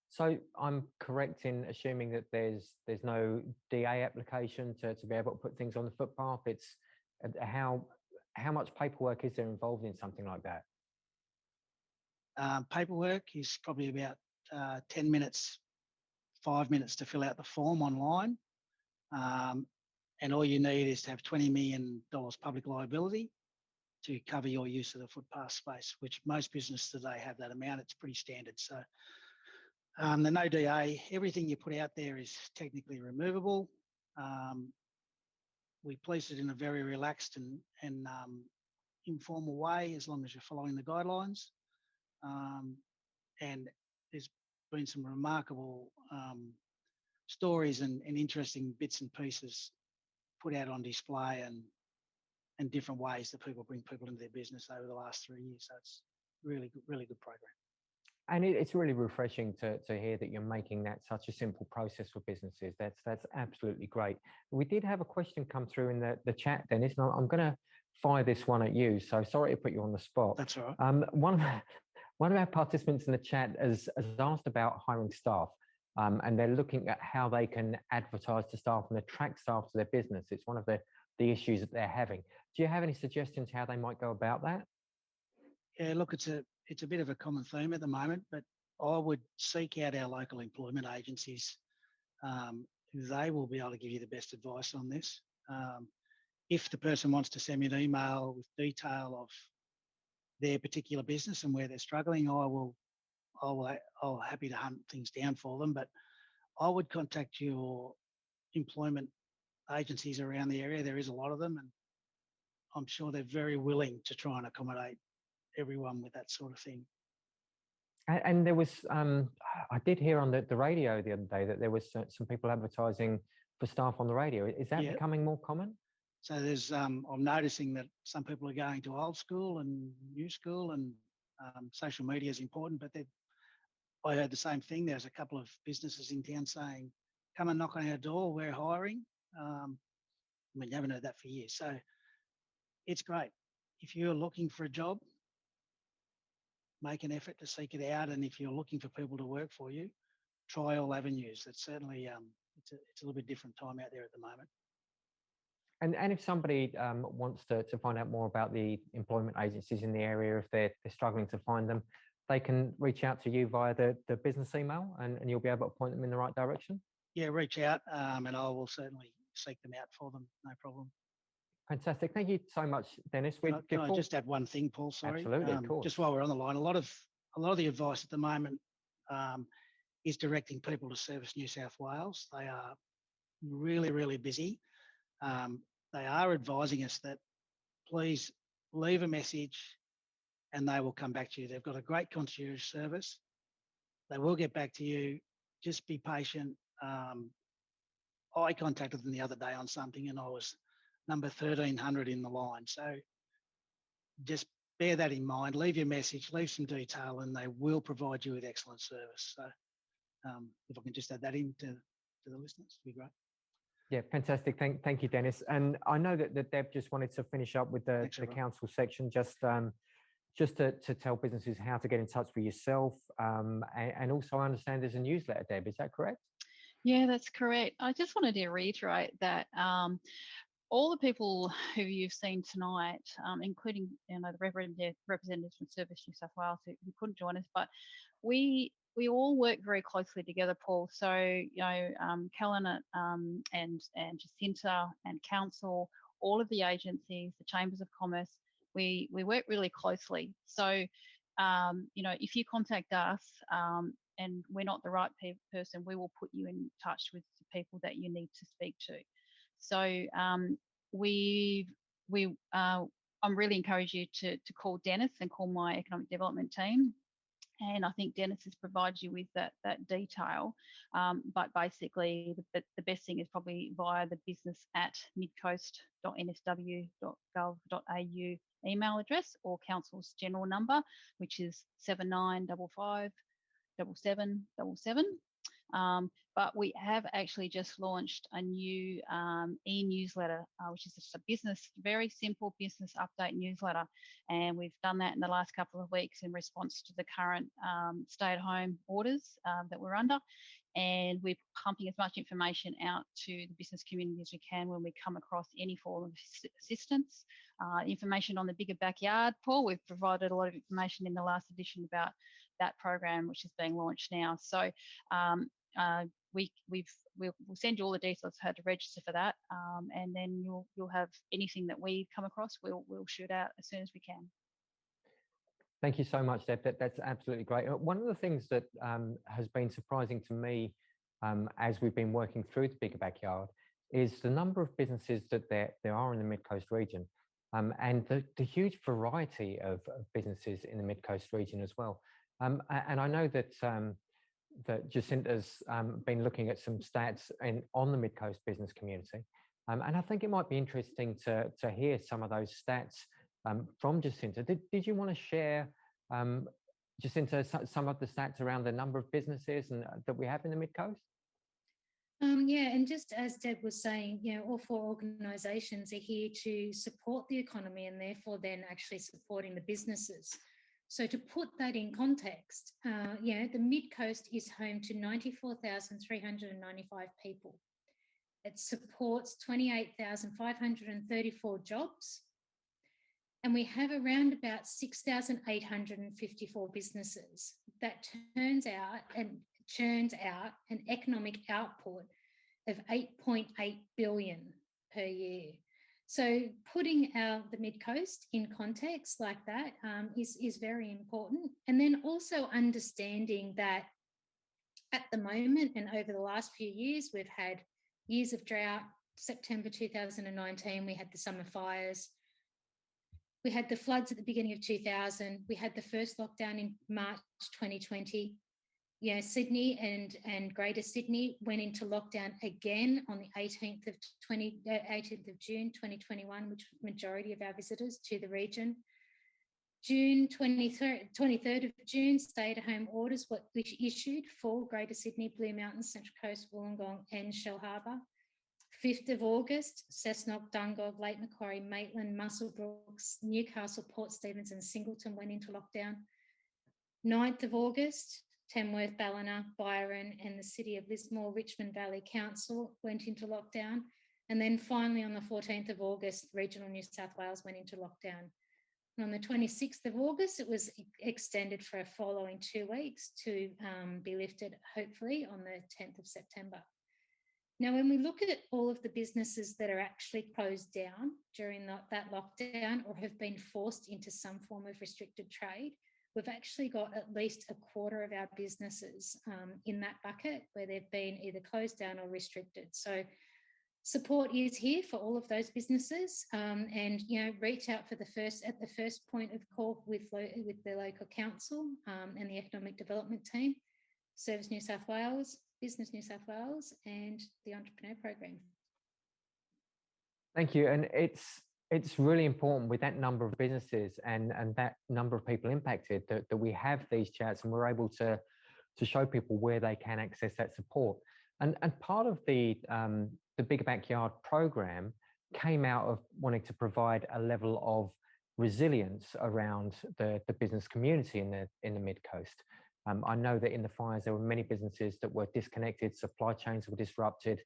So I'm correct in assuming that there's no DA application to be able to put things on the footpath. It's how much paperwork is there involved in something like that? Paperwork is probably about 10 minutes, 5 minutes to fill out the form online. And all you need is to have $20 million public liability to cover your use of the footpath space, which most businesses today have that amount. It's pretty standard. So the no DA, everything you put out there is technically removable. We police it in a very relaxed and informal way, as long as you're following the guidelines. And there's been some remarkable stories and interesting bits and pieces put out on display and different ways that people bring people into their business over the last 3 years. So it's really good program. And it's really refreshing to hear that you're making that such a simple process for businesses. That's absolutely great. We did have a question come through in the chat, Dennis, and I'm going to fire this one at you. So sorry to put you on the spot. That's all right. One of our participants in the chat has asked about hiring staff, and they're looking at how they can advertise to staff and attract staff to their business. It's one of the issues that they're having. Do you have any suggestions how they might go about that? Yeah, look, it's a bit of a common theme at the moment, but I would seek out our local employment agencies. They will be able to give you the best advice on this. If the person wants to send me an email with detail of their particular business and where they're struggling, I'll happy to hunt things down for them. But I would contact your employment agencies around the area. There is a lot of them, and I'm sure they're very willing to try and accommodate everyone with that sort of thing. And there was, I did hear on the radio the other day that there was some people advertising for staff on the radio. Is that becoming more common? So there's, I'm noticing that some people are going to old school and new school, and social media is important, but I heard the same thing. There's a couple of businesses in town saying, come and knock on our door, we're hiring. I mean, you haven't heard that for years. So it's great. If you're looking for a job, make an effort to seek it out. And if you're looking for people to work for you, try all avenues. It's certainly, it's a little bit different time out there at the moment. And if somebody wants to find out more about the employment agencies in the area, if they're struggling to find them, they can reach out to you via the business email, and you'll be able to point them in the right direction? Yeah, reach out and I will certainly seek them out for them, no problem. Fantastic. Thank you so much, Dennis. Can I just add one thing, Paul? Sorry. Absolutely, of course. Just while we're on the line, a lot of the advice at the moment is directing people to Service New South Wales. They are really busy. They are advising us that please leave a message and they will come back to you. They've got a great concierge service. They will get back to you. Just be patient. I contacted them the other day on something and I was number 1300 in the line. So just bear that in mind, leave your message, leave some detail, and they will provide you with excellent service. So if I can just add that into the listeners, it'd be great. Yeah, fantastic. Thank you, Dennis. And I know that Deb just wanted to finish up with the council section, just to tell businesses how to get in touch with yourself. And also I understand there's a newsletter, Deb, is that correct? Yeah, that's correct. I just wanted to reiterate that all the people who you've seen tonight, including the representatives from Service New South Wales who couldn't join us, but we all work very closely together, Paul. So Kellen and Jacinta and Council, all of the agencies, the Chambers of Commerce, we work really closely. So if you contact us and we're not the right person, we will put you in touch with the people that you need to speak to. So I'm really encourage you to call Dennis and call my economic development team. And I think Dennis has provided you with that detail. But basically, the best thing is probably via the business@midcoast.nsw.gov.au email address or council's general number, which is 7955 7777. But we have actually just launched a new e-newsletter, which is just a very simple business update newsletter. And we've done that in the last couple of weeks in response to the current stay-at-home orders that we're under. And we're pumping as much information out to the business community as we can when we come across any form of assistance. Information on the bigger backyard, Paul, we've provided a lot of information in the last edition about that program, which is being launched now. So we'll send you all the details how to register for that, and then you'll have anything that we come across, we'll shoot out as soon as we can. Thank you so much, Deb. That's absolutely great. One of the things that has been surprising to me as we've been working through the bigger backyard is the number of businesses that there are in the Mid-Coast region, and the huge variety of businesses in the Mid-Coast region as well. And I know that that Jacinta's been looking at some stats on the Mid-Coast business community, and I think it might be interesting to hear some of those stats from Jacinta. Did you want to share, Jacinta, some of the stats around the number of businesses that we have in the Mid-Coast? Yeah, and just as Deb was saying, all four organisations are here to support the economy and therefore then actually supporting the businesses. So to put that in context, the Mid-Coast is home to 94,395 people. It supports 28,534 jobs. And we have around about 6,854 businesses. That churns out an economic output of 8.8 billion per year. So putting the Mid-Coast in context like that is very important. And then also understanding that at the moment and over the last few years, we've had years of drought. September 2019, we had the summer fires. We had the floods at the beginning of 2000. We had the first lockdown in March 2020. Sydney and Greater Sydney went into lockdown again on the 18th of June 2021, which was the majority of our visitors to the region. 23rd of June, stay-at-home orders were issued for Greater Sydney, Blue Mountains, Central Coast, Wollongong and Shell Harbour. 5th of August, Cessnock, Dungog, Lake Macquarie, Maitland, Muswellbrooks, Newcastle, Port Stephens and Singleton went into lockdown. 9th of August, Tamworth, Ballina, Byron and the City of Lismore, Richmond Valley Council went into lockdown. And then finally on the 14th of August, Regional New South Wales went into lockdown. And on the 26th of August, it was extended for a following 2 weeks to be lifted, hopefully, on the 10th of September. Now, when we look at all of the businesses that are actually closed down during that lockdown or have been forced into some form of restricted trade, we've actually got at least a quarter of our businesses in that bucket where they've been either closed down or restricted. So support is here for all of those businesses, and reach out at the first point of call with the local council and the economic development team, Service New South Wales, Business New South Wales and the Entrepreneur Program. Thank you. And it's really important with that number of businesses and that number of people impacted that we have these chats and we're able to show people where they can access that support. And part of the Bigger Backyard program came out of wanting to provide a level of resilience around the business community in the Mid-Coast. I know that in the fires, there were many businesses that were disconnected, supply chains were disrupted.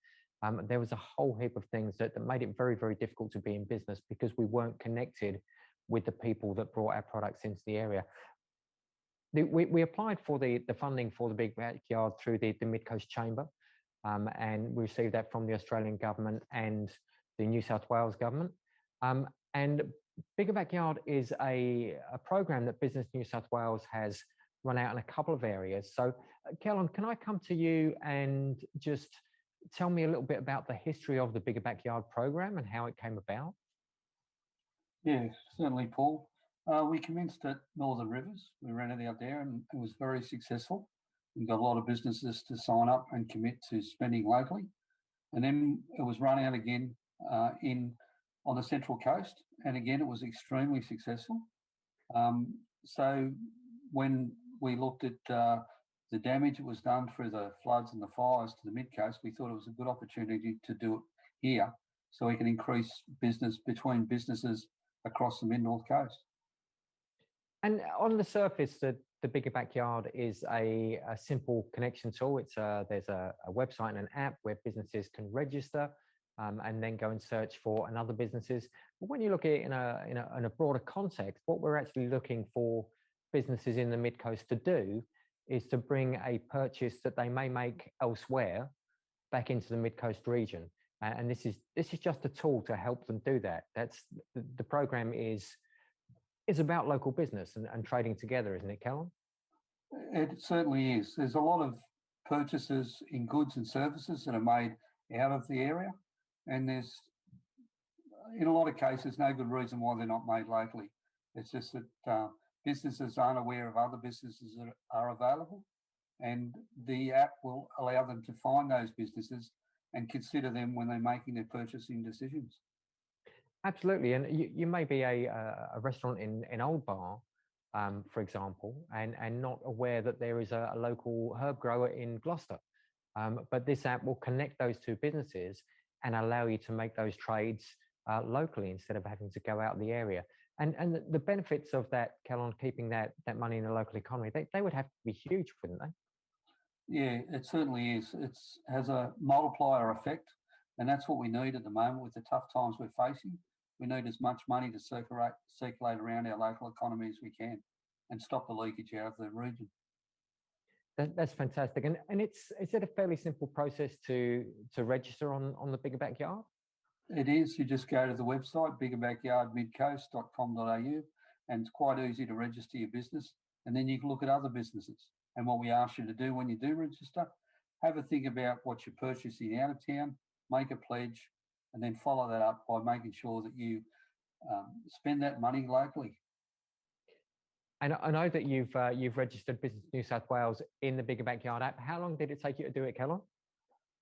There was a whole heap of things that made it very, very difficult to be in business because we weren't connected with the people that brought our products into the area. We applied for the funding for the Big Backyard through the Mid-Coast Chamber, and we received that from the Australian government and the New South Wales government. And Bigger Backyard is a program that Business New South Wales has run out in a couple of areas. So, Kellen, can I come to you and just tell me a little bit about the history of the Bigger Backyard program and how it came about? Yeah, certainly, Paul. We commenced at Northern Rivers. We ran it out there and it was very successful. We got a lot of businesses to sign up and commit to spending locally. And then it was run out again on the Central Coast. And again, it was extremely successful. So when we looked at the damage that was done through the floods and the fires to the Mid-Coast, we thought it was a good opportunity to do it here so we can increase business between businesses across the Mid-North Coast. And on the surface, the Bigger Backyard is a simple connection tool. There's a website and an app where businesses can register and then go and search for another businesses. But when you look at it in a broader context, what we're actually looking for businesses in the Mid-Coast to do is to bring a purchase that they may make elsewhere back into the Mid-Coast region. And this is just a tool to help them do that. That's the program is about local business and trading together, isn't it, Callum? It certainly is. There's a lot of purchases in goods and services that are made out of the area. And there's, in a lot of cases, no good reason why they're not made locally. It's just that businesses aren't aware of other businesses that are available. And the app will allow them to find those businesses and consider them when they're making their purchasing decisions. Absolutely. And you may be a restaurant in Old Bar, for example, and not aware that there is a local herb grower in Gloucester. But this app will connect those two businesses and allow you to make those trades locally instead of having to go out the area. And the benefits of that, Callum, keeping that money in the local economy, they would have to be huge, wouldn't they? Yeah, it certainly is. It has a multiplier effect, and that's what we need at the moment with the tough times we're facing. We need as much money to circulate around our local economy as we can and stop the leakage out of the region. That's fantastic. And is it a fairly simple process to register on the Bigger Backyard? It is. You just go to the website, biggerbackyardmidcoast.com.au, and it's quite easy to register your business. And then you can look at other businesses. And what we ask you to do when you do register, have a think about what you're purchasing out of town, make a pledge, and then follow that up by making sure that you spend that money locally. And I know that you've registered Business New South Wales in the Bigger Backyard app. How long did it take you to do it, Callum?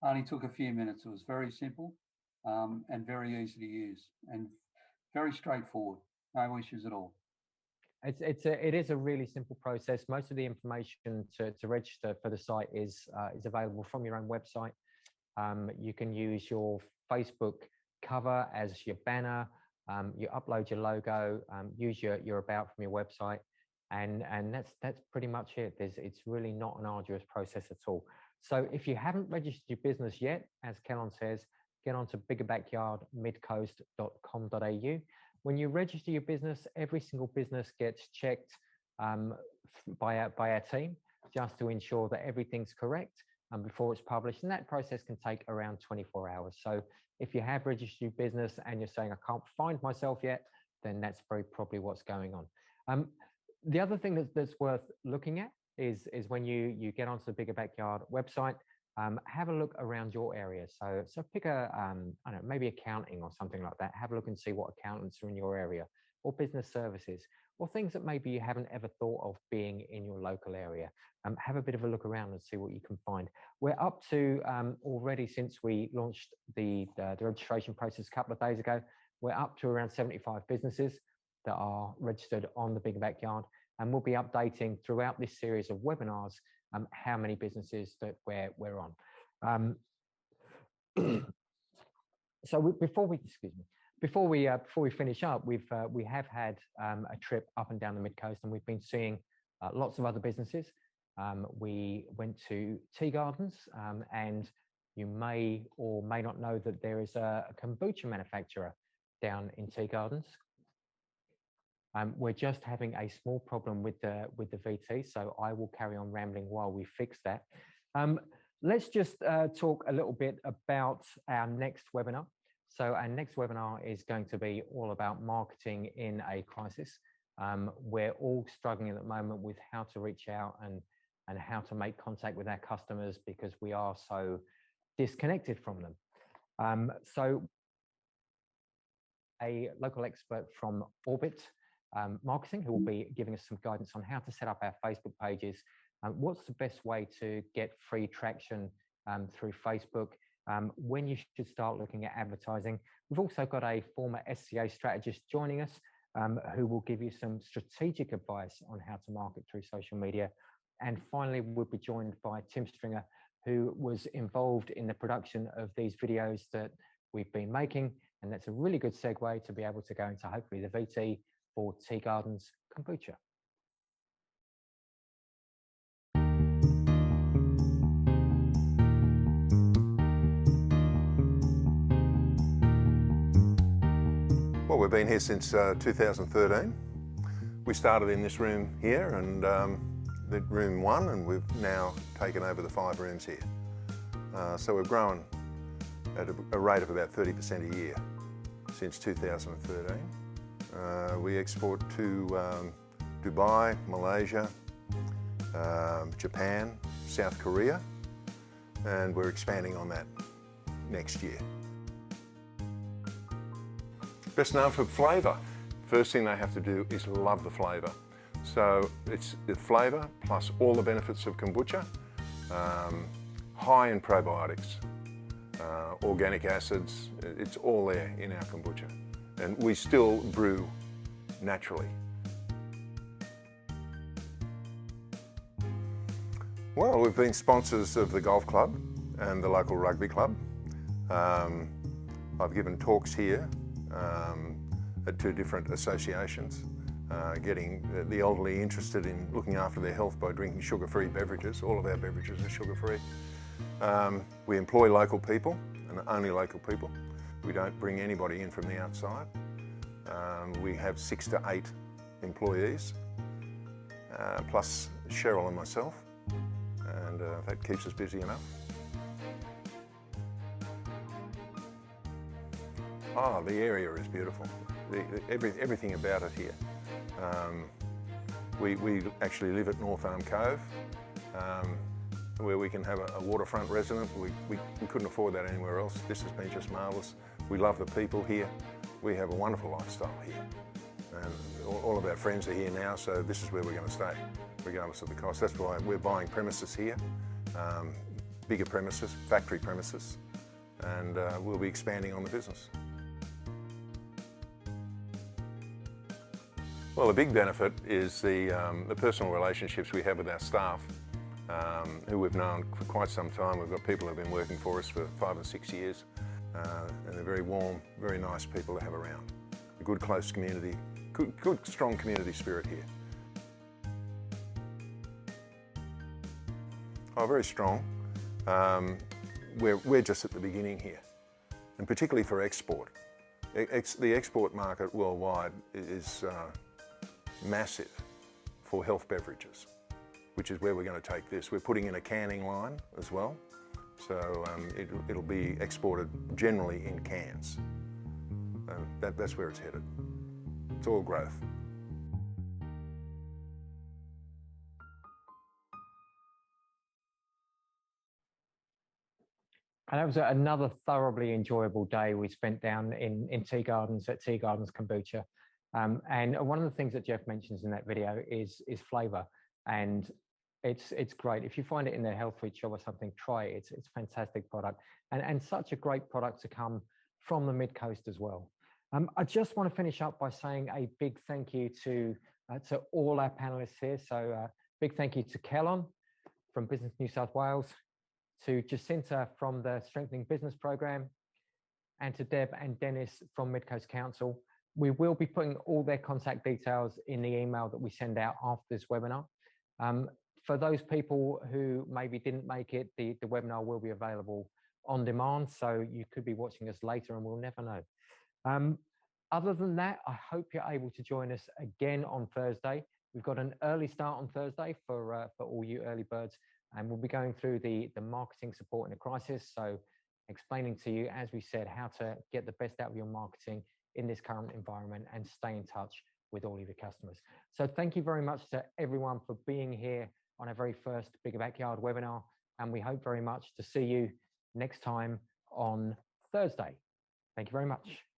Only took a few minutes. It was very simple and very easy to use and very straightforward. No issues at all. It is a really simple process. Most of the information to register for the site is available from your own website. You can use your Facebook cover as your banner. You upload your logo. Use your about from your website, and that's pretty much it. It's really not an arduous process at all. So if you haven't registered your business yet, as Kellen says, get onto biggerbackyardmidcoast.com.au. When you register your business, every single business gets checked by our team just to ensure that everything's correct before it's published. And that process can take around 24 hours. So if you have registered your business and you're saying, I can't find myself yet, then that's very probably what's going on. The other thing that's worth looking at is when you get onto the Bigger Backyard website, have a look around your area. So pick I don't know, maybe accounting or something like that. Have a look and see what accountants are in your area, or business services. or things that maybe you haven't ever thought of being in your local area. Have a bit of a look around and see what you can find. We're up to already, since we launched the registration process a couple of days ago, we're up to around 75 businesses that are registered on the Bigger Backyard, and we'll be updating throughout this series of webinars how many businesses that we're on. So before we finish up, we have had a trip up and down the Mid-Coast, and we've been seeing lots of other businesses. We went to Tea Gardens, and you may or may not know that there is a kombucha manufacturer down in Tea Gardens. We're just having a small problem with the VT, so I will carry on rambling while we fix that. Let's just talk a little bit about our next webinar. So our next webinar is going to be all about marketing in a crisis. We're all struggling at the moment with how to reach out and how to make contact with our customers because we are so disconnected from them. So a local expert from Orbit Marketing, who will be giving us some guidance on how to set up our Facebook pages. What's the best way to get free traction through Facebook? When you should start looking at advertising. We've also got a former SCA strategist joining us who will give you some strategic advice on how to market through social media. And finally, we'll be joined by Tim Stringer, who was involved in the production of these videos that we've been making. And that's a really good segue to be able to go into hopefully the VT for Tea Gardens Kombucha. Well, we've been here since 2013. We started in this room here and the room 1, and we've now taken over the 5 rooms here. So we've grown at a rate of about 30% a year since 2013. We export to Dubai, Malaysia, Japan, South Korea, and we're expanding on that next year. Best known for flavour. First thing they have to do is love the flavour. So it's the flavour plus all the benefits of kombucha, high in probiotics, organic acids, it's all there in our kombucha. And we still brew naturally. Well, we've been sponsors of the golf club and the local rugby club. I've given talks here at 2 different associations, getting the elderly interested in looking after their health by drinking sugar-free beverages. All of our beverages are sugar-free. We employ local people, and only local people. We don't bring anybody in from the outside. We have 6 to 8 employees, plus Cheryl and myself, and that keeps us busy enough. Oh, the area is beautiful. Everything about it here. We actually live at North Arm Cove, where we can have a waterfront resident. We couldn't afford that anywhere else. This has been just marvellous. We love the people here. We have a wonderful lifestyle here. And all of our friends are here now, so this is where we're going to stay, regardless of the cost. That's why we're buying premises here, bigger premises, factory premises, and we'll be expanding on the business. Well, the big benefit is the personal relationships we have with our staff, who we've known for quite some time. We've got people who have been working for us for 5 or 6 years, and they're very warm, very nice people to have around. A good, close community, good strong community spirit here. Oh, very strong. We're just at the beginning here, and particularly for export. The export market worldwide is massive for health beverages, which is where we're going to take this. We're putting in a canning line as well, so it'll be exported generally in cans. That's where it's headed. It's all growth. And that was another thoroughly enjoyable day we spent down in Tea Gardens at Tea Gardens Kombucha. And one of the things that Jeff mentions in that video is flavor, and it's great. If you find it in their health food shop or something, try it. It's a fantastic product, and such a great product to come from the MidCoast as well. I just want to finish up by saying a big thank you to all our panelists here. So big thank you to Kellon from Business New South Wales, to Jacinta from the Strengthening Business Program, and to Deb and Dennis from MidCoast Council. We will be putting all their contact details in the email that we send out after this webinar. For those people who maybe didn't make it, the webinar will be available on demand, so you could be watching us later and we'll never know. Other than that, I hope you're able to join us again on Thursday. We've got an early start on Thursday for all you early birds, and we'll be going through the marketing support in a crisis, so explaining to you, as we said, how to get the best out of your marketing in this current environment and stay in touch with all of your customers. So thank you very much to everyone for being here on our very first Bigger Backyard webinar, and we hope very much to see you next time on Thursday. Thank you very much.